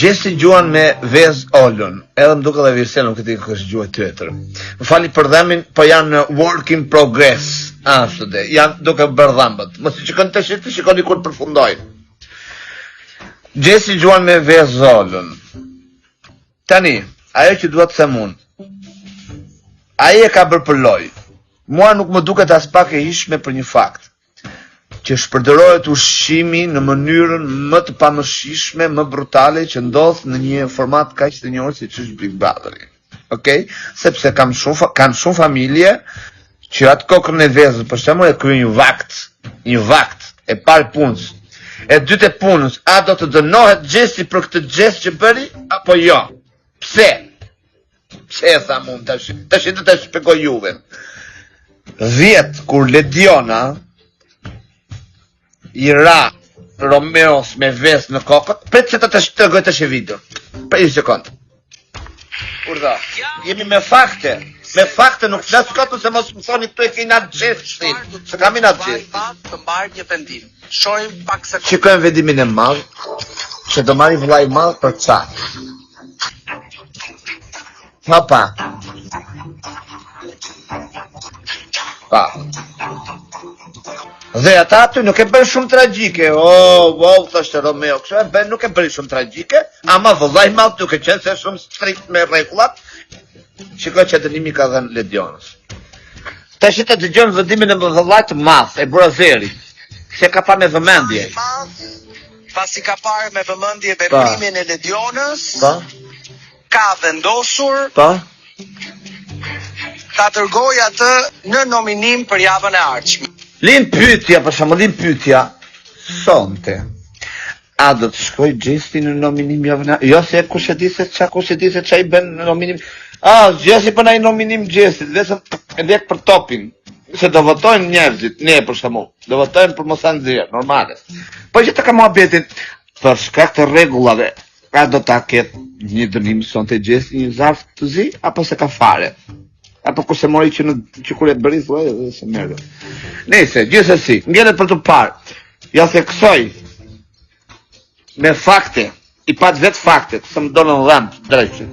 Gjesti gjuan me vez olën, edhe më duke dhe virse nuk këti kështë gjuaj tjetër. Më fali për dhamin, po janë në work in progress, ashtu dhe, janë duke bërdhambët. Mos i qikon të shikoni kur përfundojnë. Gjesti gjuan me vez olën. Tani, ajo që duhet të themun, ajo e ka bërë për loj. Mua nuk më duket as pak e ishme për një fakt, që shpërdoret ushqimi në mënyrën më të pamëshishme, më brutale që ndodh në një format kaq të njohur siç është Big Brother. Okej? Sepse kanë shumë familje që atë kokën e vezës, për shembull, e kryen një vakt e parë punës. E dytë e punës, a do të dënohet Gjesti për këtë gjest që bëri apo jo? Pse? Pse e tha mund tash do të shpjegoj juve. 10 kur Lediona i ra Romeos me ves në kokët, pret që të shtrëgoj të video. Për një sekundë. Kurda, jemi me fakte. Me fakte nuk flas kot se mos më thoni këtu e keni atë gjest. Se kam i atë gjest. Të marrë një vendim. Shohim pak se shikojmë vendimin e madh, që do marri vllai i madh për ça. Pa. Dhe ata aty nuk e bën shumë tragjike. Thoshte Romeo, kështu e bën, nuk e bën shumë tragjike, ama vëllai i madh duke qenë se shumë strikt me rregullat. Shikoj që dënimi ka dhënë Ledionës. Tash të dëgjojmë vendimin e vëllait të madh, e Brazerit. Se ka pa me vëmendje. Pasi ka parë me vëmendje veprimin e Ledionës, ka vendosur ta tërgoj atë në nominim për javën e ardhshme. Lind pyetja, sonte. A do të shkoj Gjesti në nominim javën e ardhshme? Jo se kush e di se ç'a i bën në nominim. Gjesti po na i nominim Gjestit, vetëm e lek për topin. Se do votojnë njerëzit, ne për shkakun. Do votojnë për mos nxjerr, normale. Po që të ka mohabetin për shkak të rregullave, a do ta ketë një dënim sonte Gjesti një zarf të zi apo se ka fare? Apo kurse mori që kur e bëri thuaj se merr. Nëse gjithsesi, ngjelet për të parë. Ja theksoj me fakte, i pat vetë fakte, se më donë dhënë drejtë.